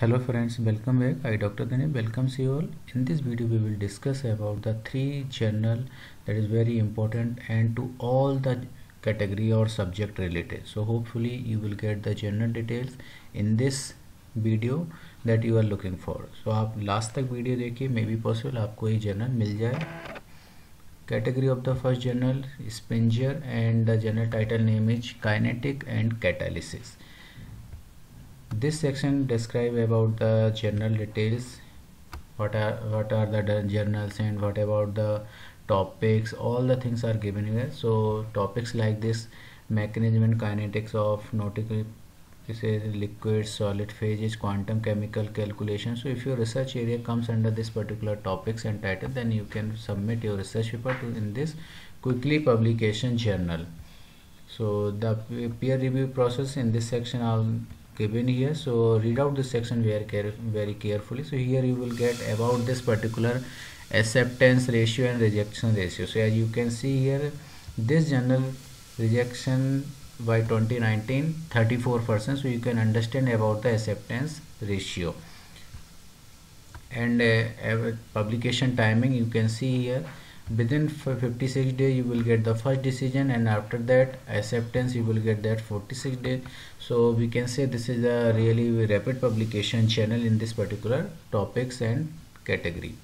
Hello friends, welcome back. I Dr. Dane welcomes you all. In this video we will discuss about the three journal that is very important and to all the category or subject related. So hopefully you will get the journal details in this video that you are looking for. So आप last तक video देखिए, may be possible आपको ये journal मिल जाए. Category of the first journal is Springer and the journal title name is Kinetic and Catalysis. This section describe about the journal details, what are the journals and what about the topics. All the things are given here. So topics like this: mechanism and kinetics of nautical liquid solid phases, quantum chemical calculation. So if your research area comes under this particular topics and title, then you can submit your research paper in this quickly publication journal. So the peer review process in this section I'll given here. So read out this section very carefully. So here you will get about this particular acceptance ratio and rejection ratio. So as you can see here, this journal rejection by 2019 34%. So you can understand about the acceptance ratio. And publication timing you can see here, within 56 days you will get the first decision, and after that acceptance you will get that 46 days. So we can say this is a really rapid publication channel in this particular topics and category.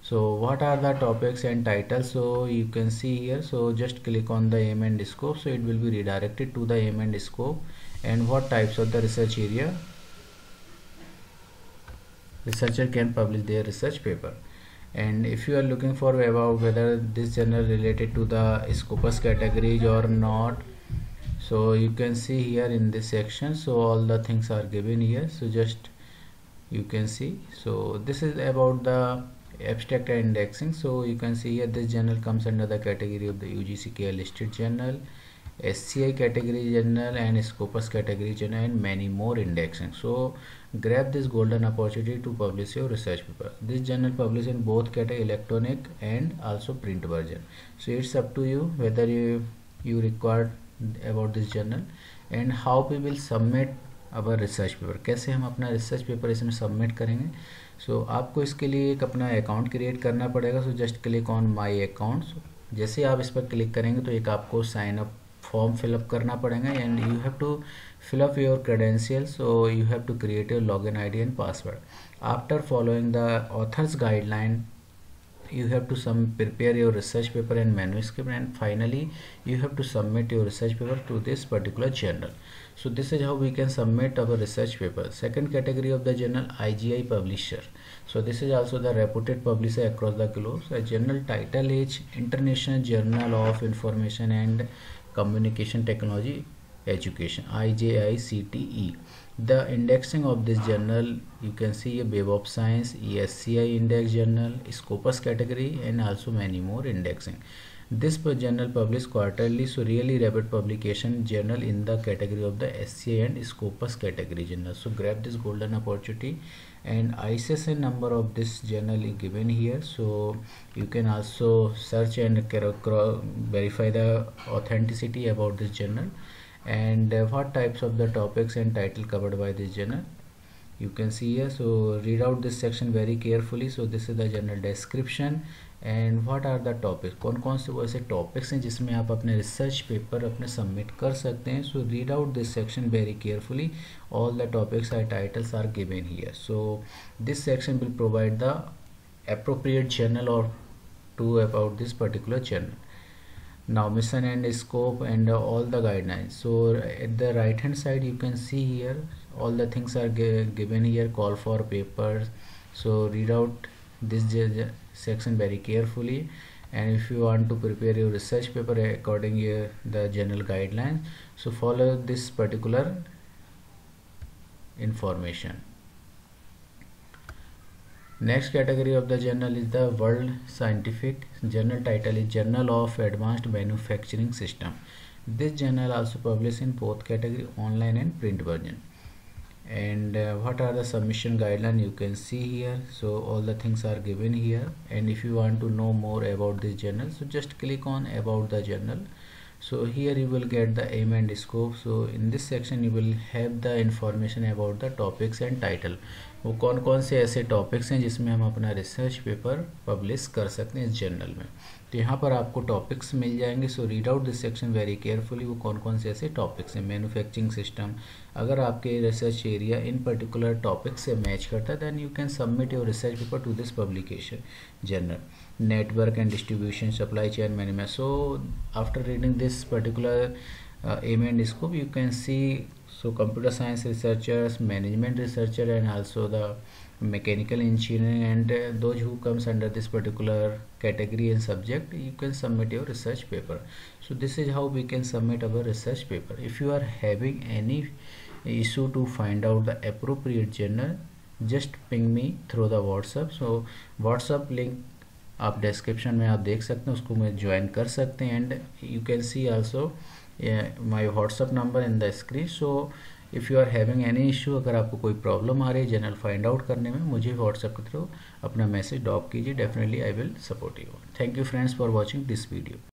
So what are the topics and titles? So you can see here, so just click on the aim and scope, so it will be redirected to the aim and scope and what types of the research area researcher can publish their research paper. And if you are looking for about whether this journal related to the Scopus categories or not, so you can see here in this section. So all the things are given here, so just you can see. So this is about the abstract and indexing. So you can see here this journal comes under the category of the UGCKL listed journal, SCI category journal and Scopus category journal, and many more indexing. So grab this golden opportunity to publish your research paper. This journal published in both category, electronic and also print version. So it's up to you whether you require about this journal. And how we will submit our research paper, कैसे हम अपना research paper इसमें submit करेंगे. सो आपको इसके लिए एक अपना अकाउंट क्रिएट करना पड़ेगा. So just click on my account. जैसे आप इस पर क्लिक करेंगे तो एक आपको साइन अप फॉर्म फिलअप करना पड़ेगा and you have to fill up your credentials. So you have to create your login ID and password. After following the author's guideline, you have to prepare your research paper and manuscript, and finally you have to submit your research paper to this particular journal. So this is how we can submit our research paper. Second category of the journal, IGI publisher. So this is also the reputed publisher across the globe. So a journal title is International Journal of Information and Communication Technology Education, IJICTE. The indexing of this journal, you can see a Web of Science, ESCI index journal, Scopus category, and also many more indexing. This journal published quarterly, so really rapid publication journal in the category of the SCI and Scopus category journal. So grab this golden opportunity, and ISSN number of this journal is given here. So you can also search and verify the authenticity about this journal. And what types of the topics and title covered by this journal you can see here. So read out this section very carefully. So this is the journal description and what are the topics, कौन कौन से वैसे topics हैं जिसमें आप अपने research paper अपने submit कर सकते हैं. So read out this section very carefully. All the topics and titles are given here. So this section will provide the appropriate journal or to about this particular journal. Now mission and scope and all the guidelines. So at the right hand side you can see here all the things are given here. Call for papers. So read out this section very carefully, and if you want to prepare your research paper according to the general guidelines, so follow this particular information. Next category of the journal is the World Scientific. Journal title is Journal of Advanced Manufacturing System. This journal also published in both category, online and print version. And what are the submission guidelines you can see here. So all the things are given here, and if you want to know more about this journal, so just click on about the journal So here you will get the aim and scope. So in this section you will have the information about the topics and title. वो कौन कौन से ऐसे topics हैं जिसमें हम अपना research paper publish कर सकते हैं इस जर्नल में। तो यहाँ पर आपको टॉपिक्स मिल जाएंगे। So read out this section very carefully. वो कौन कौन से ऐसे टॉपिक्स हैं। मैन्युफैक्चरिंग सिस्टम, अगर आपके research area in particular topic से मैच करता है then you can submit your research paper to this publication journal. Network and distribution, supply chain management. So after reading this particular aim and scope you can see, so computer science researchers, management researcher, and also the mechanical engineering, and those who comes under this particular category and subject, you can submit your research paper. So this is how we can submit our research paper. If you are having any issue to find out the appropriate journal, just ping me through the WhatsApp. So WhatsApp link आप description में आप देख सकते हैं, उसको मैं join कर सकते हैं। And you can see also my WhatsApp number in the screen. So if you are having any issue, अगर आपको कोई प्रॉब्लम आ रही है जनरल फाइंड आउट करने में, मुझे व्हाट्सएप के थ्रू अपना मैसेज ड्रॉप कीजिए। Definitely I will support you. Thank you friends for watching this video.